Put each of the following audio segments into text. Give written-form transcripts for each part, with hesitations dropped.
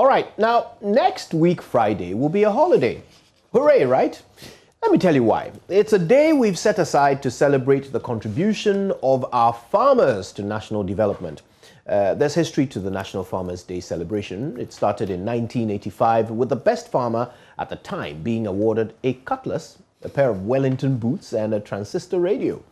right, now next week Friday will be a holiday. Hooray, right? Let me tell you why. It's a day we've set aside to celebrate the contribution of our farmers to national development. There's history to the National Farmers' Day celebration. It started in 1985 with the best farmer at the time being awarded a cutlass, a pair of Wellington boots, and a transistor radio.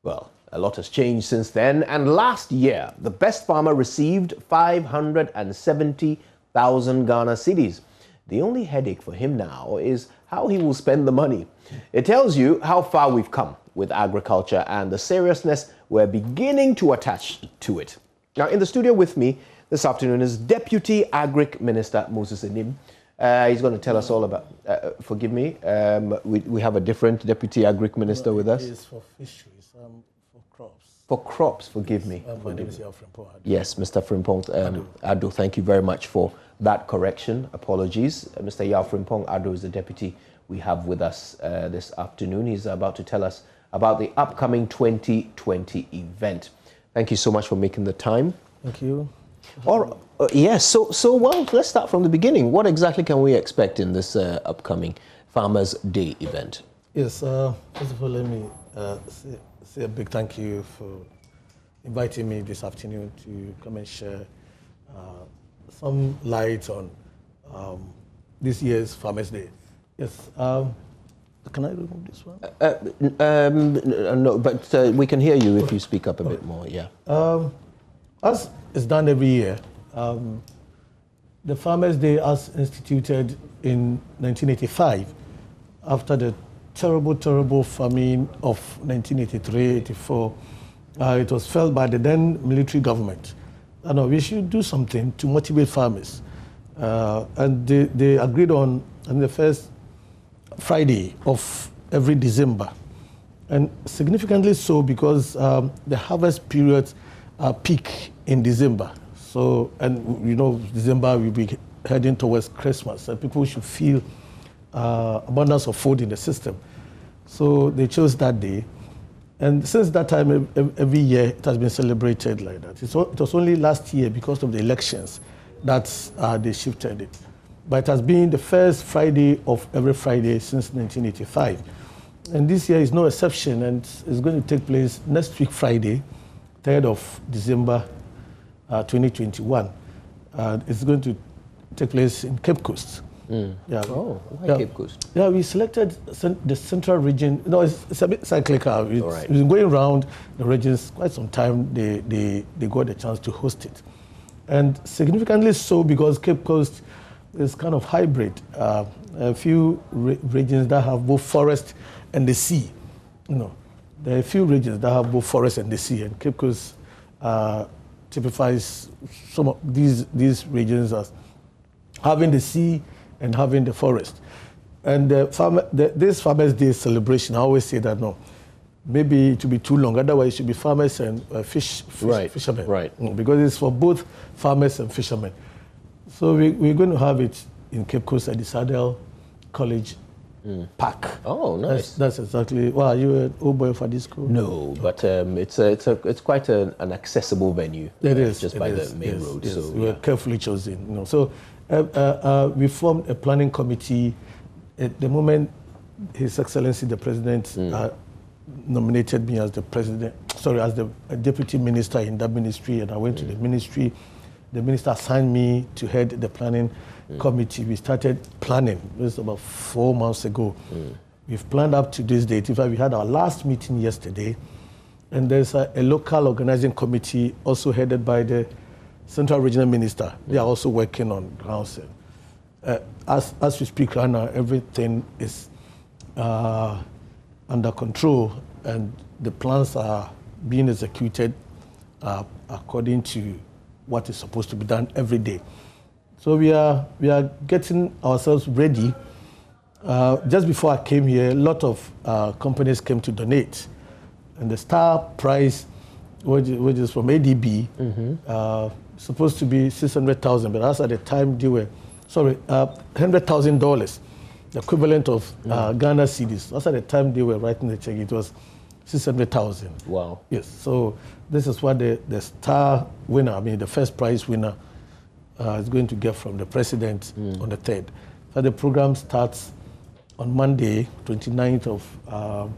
Well, a lot has changed since then, and last year, the best farmer received 570,000 Ghana cedis. The only headache for him now is how he will spend the money. It tells you how far we've come with agriculture and the seriousness we're beginning to attach to it. Now, in the studio with me this afternoon is Deputy Agric Minister Moses Enim. He's going to tell us all about, forgive me, we have a different Deputy Agric Minister with us. It is for fisheries, for crops. For crops, forgive me. My name is Yao Frimpong Ado. Yes, Mr. Frimpong Ado, thank you very much for that correction. Apologies. Mr. Yao Frimpong Ado is the deputy we have with us this afternoon. He's about to tell us about the upcoming 2020 event. Thank you so much for making the time. Thank you. Yes, so well, let's start from the beginning. What exactly can we expect in this upcoming Farmers' Day event? Yes, first of all, let me say a big thank you for inviting me this afternoon to come and share some light on this year's Farmers' Day. Yes. Can I remove this one? No, but we can hear you if you speak up a bit more, yeah. As is done every year, the Farmers' Day, as instituted in 1985, after the terrible famine of 1983-84, it was felt by the then military government that we should do something to motivate farmers. And they agreed on the first Friday of every December, and significantly so because the harvest periods peak in December. So, and December will be heading towards Christmas, and people should feel abundance of food in the system. So they chose that day, and since that time, every year it has been celebrated like that. It was only last year, because of the elections, that they shifted it. But it has been the first Friday of every Friday since 1985. And this year is no exception, and it's going to take place next week, Friday, 3rd of December 2021. It's going to take place in Cape Coast. Yeah. Oh, why Cape Coast? Yeah, we selected the central region. No, it's a bit cyclical. It's been going around the regions quite some time. They got the chance to host it. And significantly so because Cape Coast is kind of hybrid. A few regions that have both forest and the sea. There are a few regions that have both forest and the sea, and Cape Coast typifies some of these regions as having the sea and having the forest. And this Farmers' Day celebration, I always say that maybe it will be too long. Otherwise, it should be farmers and fishermen. Right. Because it's for both farmers and fishermen. So we're going to have it in Cape Coast at the Sadell College Park. Oh, nice. That's exactly. Wow, you an old boy for this school? No, but it's quite an accessible venue. It is just by the main road. Yes. So we were carefully chosen. So we formed a planning committee. At the moment, His Excellency the President nominated me as the deputy minister in that ministry, and I went to the ministry. The minister assigned me to head the planning committee. We started planning. It was about 4 months ago. We've planned up to this date. In fact, we had our last meeting yesterday, and there's a local organizing committee also headed by the Central Regional Minister. They are also working on grounds. As we speak right now, everything is under control, and the plans are being executed according to what is supposed to be done every day. So we are getting ourselves ready. Just before I came here, a lot of companies came to donate, and the star prize, which is from ADB, supposed to be 600,000, but as at the time they were, $100,000, the equivalent of Ghana cedis. As at the time they were writing the check, it was 600,000. Wow. Yes. So this is what the star winner, the first prize winner, is going to get from the president on the 3rd. So the program starts on Monday, 29th of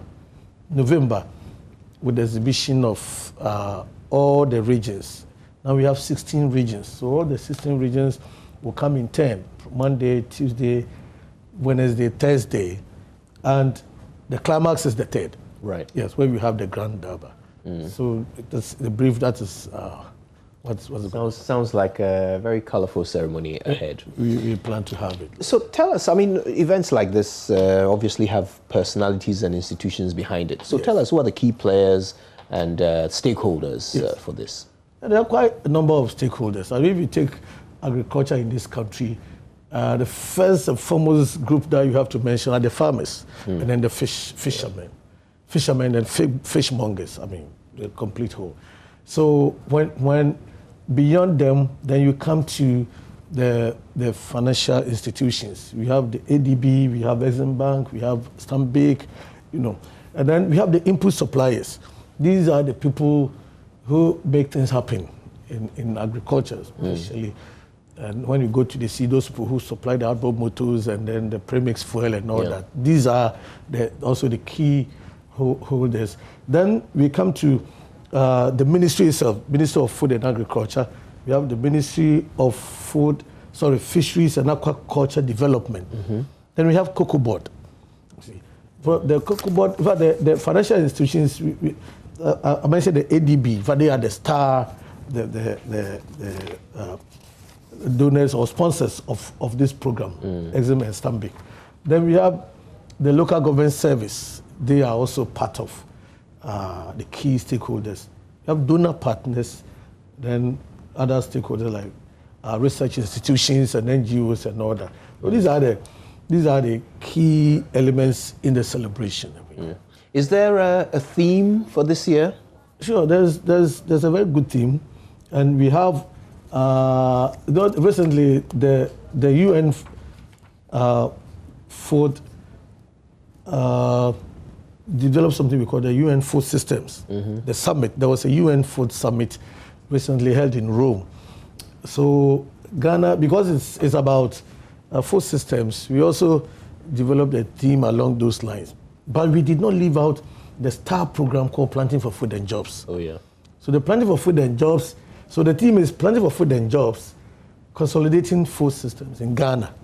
November, with the exhibition of all the regions. Now we have 16 regions, so all the 16 regions will come in turn, Monday, Tuesday, Wednesday, Thursday, and the climax is the 3rd. Right. Yes, where we have the Grand Durbar. So that's the brief, that is what's Sounds like a very colorful ceremony ahead. we plan to have it. So tell us, I mean, events like this obviously have personalities and institutions behind it. So tell us, who are the key players and stakeholders for this? And there are quite a number of stakeholders. I mean, if you take agriculture in this country, the first and foremost group that you have to mention are the farmers, and then the fishermen and fishmongers. I mean, the complete whole. So when beyond them, then you come to the financial institutions. We have the ADB, we have Exim Bank, we have Stanbic, and then we have the input suppliers. These are the people who make things happen in agriculture, especially. And when you go to the sea, those people who supply the outboard motors and then the premix fuel and all that, these are also the key holders. Then we come to the ministry itself, Ministry of Food and Agriculture. We have the Ministry of Fisheries and Aquaculture Development. Then we have Cocoa Board. For the Cocoa Board, the financial institutions, I mentioned the ADB, but they are the star, the donors or sponsors of this program, Exim and Stanbic. Then we have the local government service. They are also part of the key stakeholders. We have donor partners, then other stakeholders like research institutions and NGOs and all that. So these are the key elements in the celebration. Is there a theme for this year? Sure, there's a very good theme, and we have recently the UN food developed something we call the UN Food Systems. The summit, there was a UN Food Summit recently held in Rome. So Ghana, because it's about food systems, we also developed a theme along those lines. But we did not leave out the star program called Planting for Food and Jobs. Oh, yeah. So the Planting for Food and Jobs, so the theme is Planting for Food and Jobs, Consolidating Food Systems in Ghana.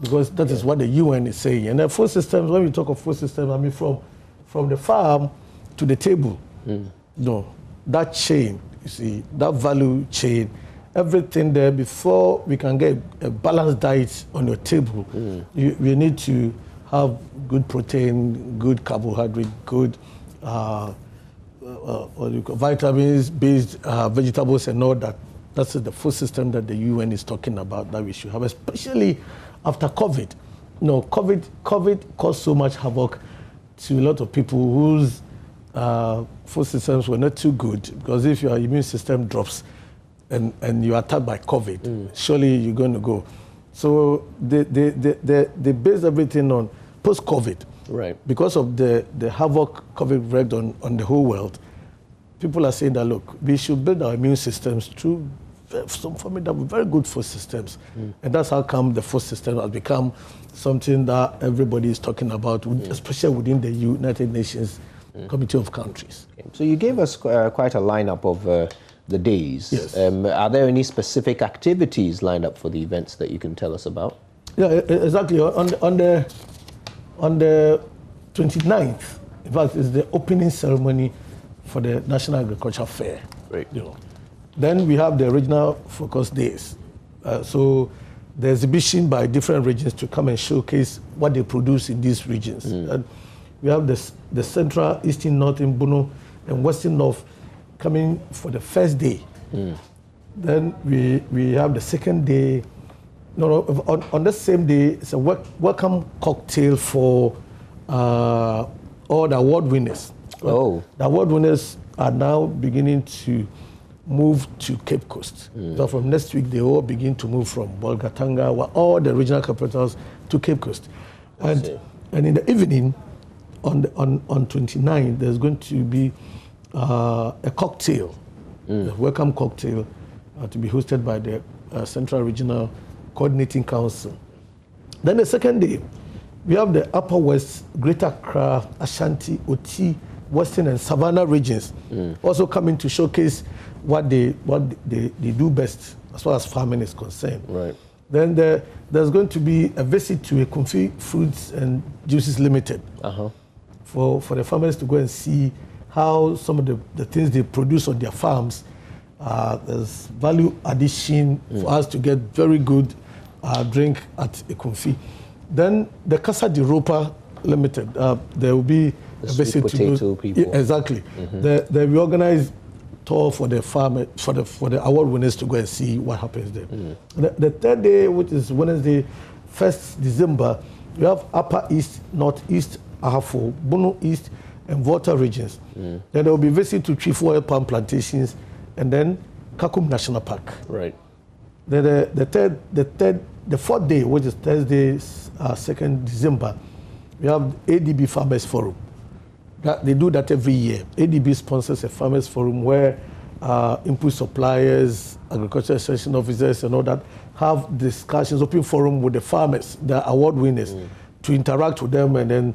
Because that is what the UN is saying. And the food systems, when we talk of food systems, I mean from the farm to the table. That chain, you see, that value chain, everything there, before we can get a balanced diet on your table, we need to have good protein, good carbohydrate, good vitamins-based vegetables and all that. That's the food system that the UN is talking about that we should have, especially after COVID. COVID caused so much havoc to a lot of people whose food systems were not too good, because if your immune system drops and you're attacked by COVID, surely you're going to go. So they based everything on post-COVID. Right. Because of the havoc COVID wreaked on the whole world, people are saying that, look, we should build our immune systems through some formidable, very good food systems. And that's how come the food system has become something that everybody is talking about, especially within the United Nations Committee of Countries. Okay. So you gave us quite a lineup of the days. Yes. Are there any specific activities lined up for the events that you can tell us about? Yeah, exactly. On the 29th, in fact, is the opening ceremony for the National Agriculture Fair. Right. Then we have the regional focus days. So the exhibition by different regions to come and showcase what they produce in these regions. And we have the Central, Eastern, Northern, Bono, and Western North coming for the first day. Then we have the second day. On the same day, it's a welcome cocktail for all the award winners. Oh. The award winners are now beginning to move to Cape Coast. So from next week, they all begin to move from Bolgatanga, all the regional capitals, to Cape Coast. And in the evening, on 29, there's going to be a cocktail, a welcome cocktail, to be hosted by the Central Regional Coordinating Council. Then the second day, we have the Upper West, Greater Accra, Ashanti, Oti, Western and Savannah regions also coming to showcase what they do best as far as farming is concerned. Right. Then there's going to be a visit to a Kumfi Fruits and Juices Limited for the farmers to go and see how some of the things they produce on their farms, there's value addition for us to get very good drink at a Kumfi. Then the Casa de Ropa Limited, there will be a visit to people. Yeah, exactly. They will organize tour for the farmer, for the award winners to go and see what happens there. The third day, which is Wednesday, 1st December, we have Upper East, Northeast, Ahafo, Bono East, and Volta regions. Then there will be visit to Chief Oil Palm plantations, and then Kakum National Park. Right. Then the fourth day, which is Thursday, 2nd December, we have ADB Farmers Forum. They do that every year. ADB sponsors a farmers forum where input suppliers, agriculture extension officers, and all that have discussions, open forum with the farmers, the award winners, to interact with them, and then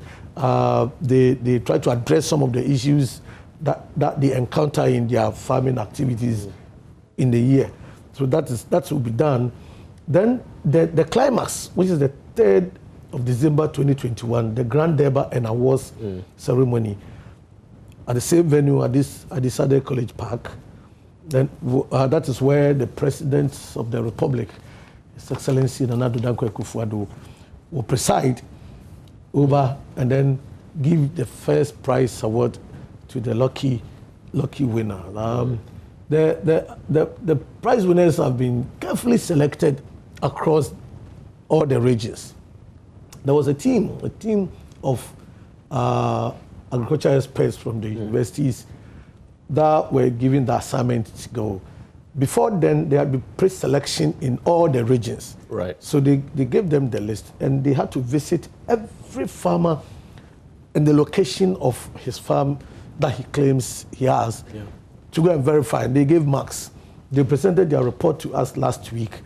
they try to address some of the issues that they encounter in their farming activities in the year. So that will be done. Then the climax, which is the 3rd of December 2021, the Grand Durbar and Awards ceremony at the same venue at this Adisade College Park. Then that is where the President of the Republic, His Excellency Nana Addo Dankwa Akufo-Addo, will preside over and then give the first prize award to the lucky winner. The prize winners have been carefully selected across all the regions. There was a team of agricultural experts from the universities that were given the assignment to go. Before then, there had been pre-selection in all the regions. Right. So they gave them the list, and they had to visit every farmer and the location of his farm that he claims he has to go and verify. They gave marks. They presented their report to us last week,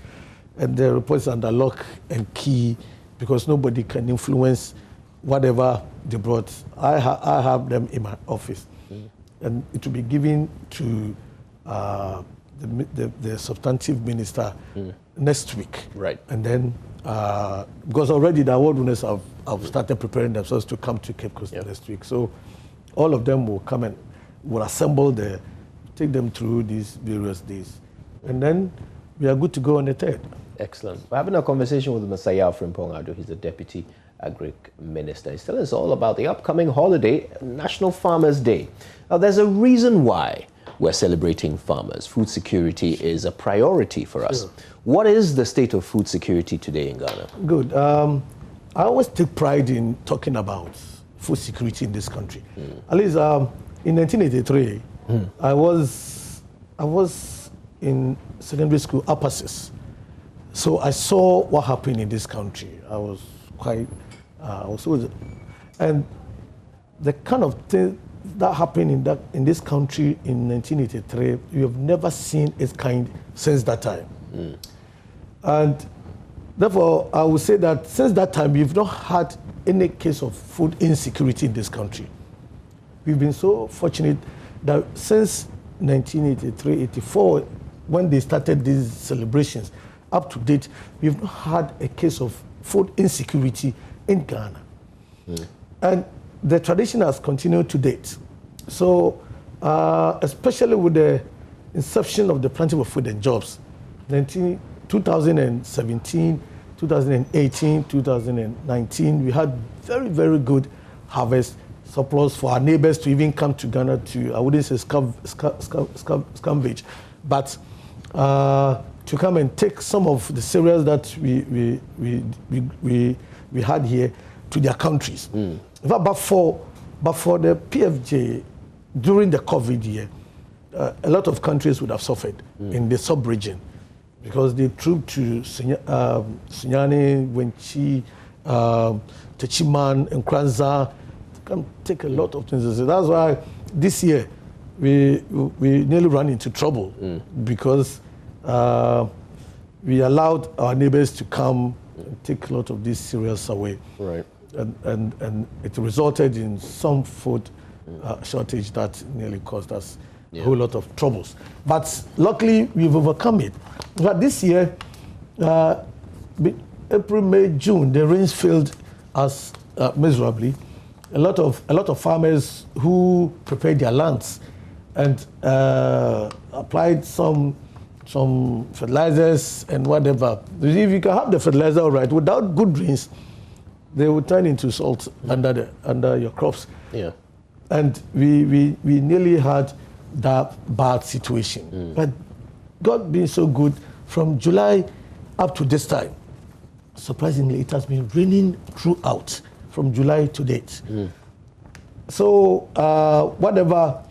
and the report is under lock and key, because nobody can influence whatever they brought. I have them in my office. And it will be given to the substantive minister next week. Right. And then, because already the award winners have started preparing themselves to come to Cape Coast next week. So all of them will come and will assemble take them through these various days. And then we are good to go on the 3rd. Excellent. We're having a conversation with Mr. Yao Frimpong-Addo. He's the Deputy Agric Minister. He's telling us all about the upcoming holiday, National Farmers Day. Now, there's a reason why we're celebrating farmers. Food security is a priority for us. What is the state of food security today in Ghana? Good. I always take pride in talking about food security in this country. At least in 1983, I was in secondary school, Apasis. So I saw what happened in this country. I was quite, and the kind of thing that happened in this country in 1983, you have never seen its kind since that time. And therefore, I would say that since that time, we've not had any case of food insecurity in this country. We've been so fortunate that since 1983-84, when they started these celebrations, up to date, we've not had a case of food insecurity in Ghana. And the tradition has continued to date. So, especially with the inception of the Planting of Food and Jobs, 2017, 2018, 2019, we had very, very good harvest surplus for our neighbors to even come to Ghana to, I wouldn't say scavenge, but to come and take some of the cereals that we had here to their countries. But for the PFJ, during the COVID year, a lot of countries would have suffered in the sub-region because they trooped to Sunyani, Wenchi, Techiman, and Nkranza to come take a lot of things. So that's why this year we nearly ran into trouble because we allowed our neighbors to come and take a lot of these cereals away. Right. And it resulted in some food shortage that nearly caused us a whole lot of troubles. But luckily, we've overcome it. But this year, April, May, June, the rains failed us miserably. A lot of farmers who prepared their lands and applied some fertilizers and whatever. If you can have the fertilizer all right, without good rains, they will turn into salt under your crops. Yeah. And we nearly had that bad situation. But God being so good, from July up to this time, surprisingly, it has been raining throughout from July to date. So whatever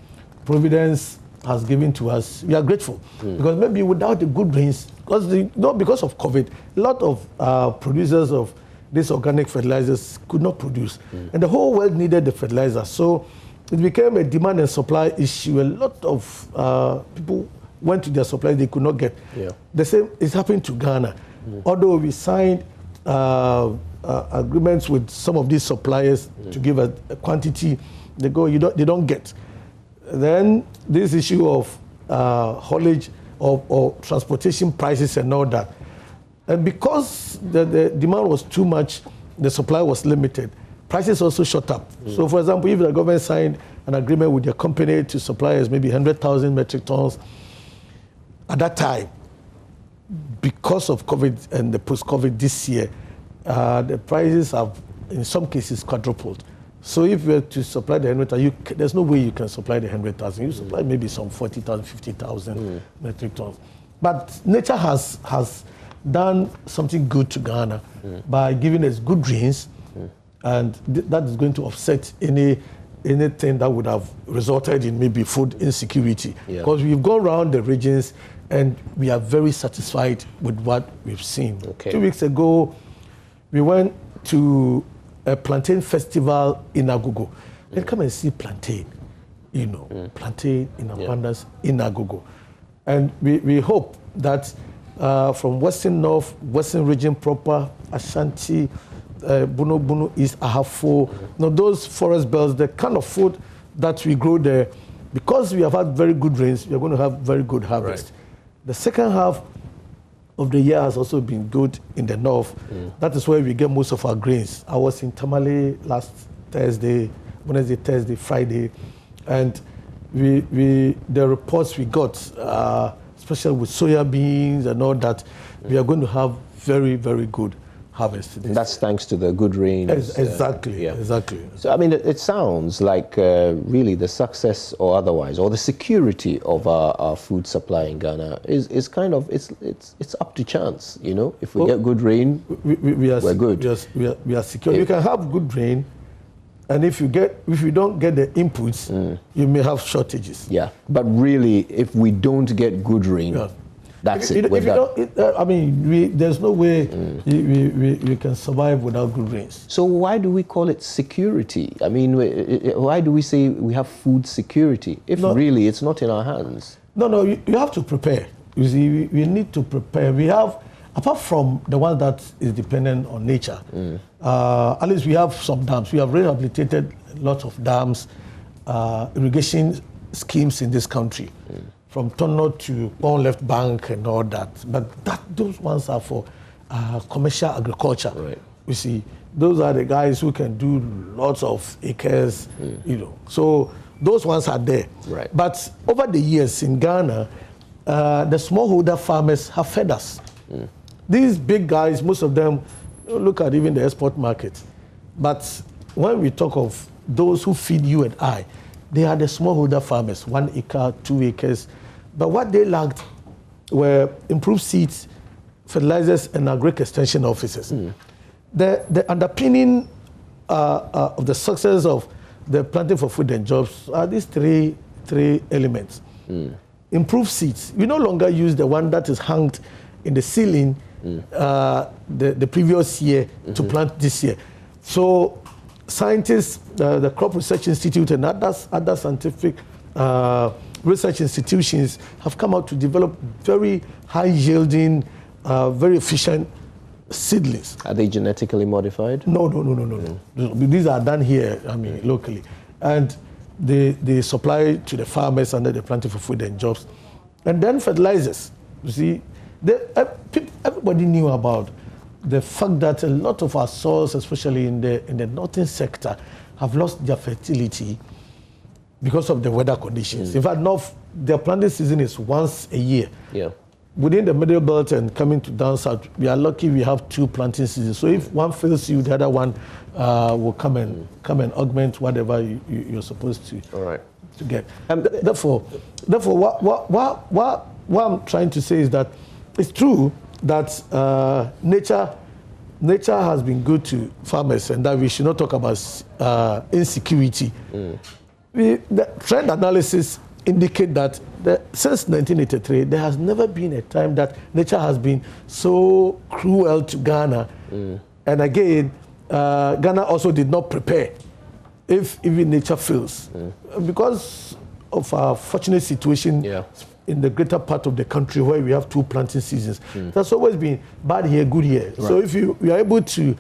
providence has given to us, we are grateful. Because maybe without the good rains, because of COVID, a lot of producers of these organic fertilizers could not produce. And the whole world needed the fertilizer. So it became a demand and supply issue. A lot of people went to their suppliers they could not get. Yeah. The same is happening to Ghana. Although we signed agreements with some of these suppliers to give a quantity, they don't get. Then this issue of haulage or transportation prices and all that. And because the demand was too much, the supply was limited, prices also shot up. So for example, if the government signed an agreement with your company to supply us maybe 100,000 metric tons, at that time, because of COVID and the post-COVID this year, the prices have, in some cases, quadrupled. So if you were to supply the 100,000, there's no way you can supply the 100,000. You supply maybe some 40,000, 50,000 metric tons. But nature has done something good to Ghana by giving us good rains, and that is going to offset anything that would have resulted in maybe food insecurity. Because we've gone around the regions and we are very satisfied with what we've seen. 2 weeks ago, we went to a plantain festival in Agogo. And come and see plantain, plantain in abundance in Agogo. And we hope that from Western North, Western region proper, Ashanti, Bunu East, Ahafo, those forest belts, the kind of food that we grow there, because we have had very good rains, we are going to have very good harvest. Right. The second half of the year has also been good in the north. That is where we get most of our grains. I was in Tamale last Thursday, Wednesday, Thursday, Friday, and the reports we got, especially with soya beans and all that, we are going to have very, very good harvest. And that's thanks to the good rains. Exactly. So, I mean, it sounds like really the success or otherwise, or the security of our food supply in Ghana is kind of, it's up to chance, If we get good rain, we're good. We are secure. You can have good rain, and if you don't get the inputs, you may have shortages. Yeah, but really, if we don't get good rain, that's it. There's no way we can survive without good rains. So why do we call it security? I mean, why do we say we have food security if really it's not in our hands? No, you have to prepare. You see, we need to prepare. We have, apart from the one that is dependent on nature, at least we have some dams. We have rehabilitated lots of dams, irrigation schemes in this country. From Tono to Pond Left Bank and all that. But those ones are for commercial agriculture. Right. You see, those are the guys who can do lots of acres, So those ones are there. Right. But over the years in Ghana, the smallholder farmers have fed us. These big guys, most of them, look at even the export market. But when we talk of those who feed you and I, they are the smallholder farmers, 1 acre, 2 acres. But what they lacked were improved seeds, fertilizers, and agric extension offices. The underpinning of the success of the Planting for Food and Jobs are these three elements. Improved seeds. We no longer use the one that is hanged in the ceiling the previous year to plant this year. So scientists, the Crop Research Institute and other scientific research institutions have come out to develop very high-yielding, very efficient seedlings. Are they genetically modified? No. These are done here, locally. And they supply to the farmers under the Planting for Food and Jobs. And then fertilizers. You see, everybody knew about the fact that a lot of our soils, especially in the northern sector, have lost their fertility because of the weather conditions. In fact, their planting season is once a year. Yeah. Within the middle belt and coming to down south, we are lucky we have 2 planting seasons. So if one fails you, the other one will come and augment whatever you're supposed to. All right. To get. Therefore, what I'm trying to say is that it's true that nature has been good to farmers, and that we should not talk about insecurity. The trend analysis indicate that since 1983, there has never been a time that nature has been so cruel to Ghana. And again, Ghana also did not prepare if even nature fails. Because of our fortunate situation in the greater part of the country where we have 2 planting seasons, that's always been bad here, good here. Right. So if you are able to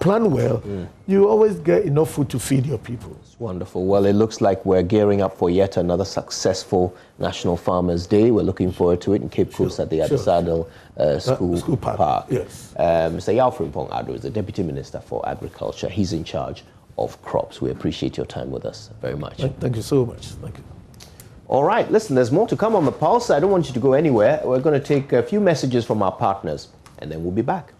plan well, you always get enough food to feed your people. It's wonderful. Well, it looks like we're gearing up for yet another successful National Farmers Day. We're looking forward to it in Cape Coast at the Adisadel School Park. Yes. Mr. Yao Frimpong Addo is the Deputy Minister for Agriculture. He's in charge of crops. We appreciate your time with us very much. Thank you so much. Thank you. All right, listen, there's more to come on The Pulse. I don't want you to go anywhere. We're going to take a few messages from our partners, and then we'll be back.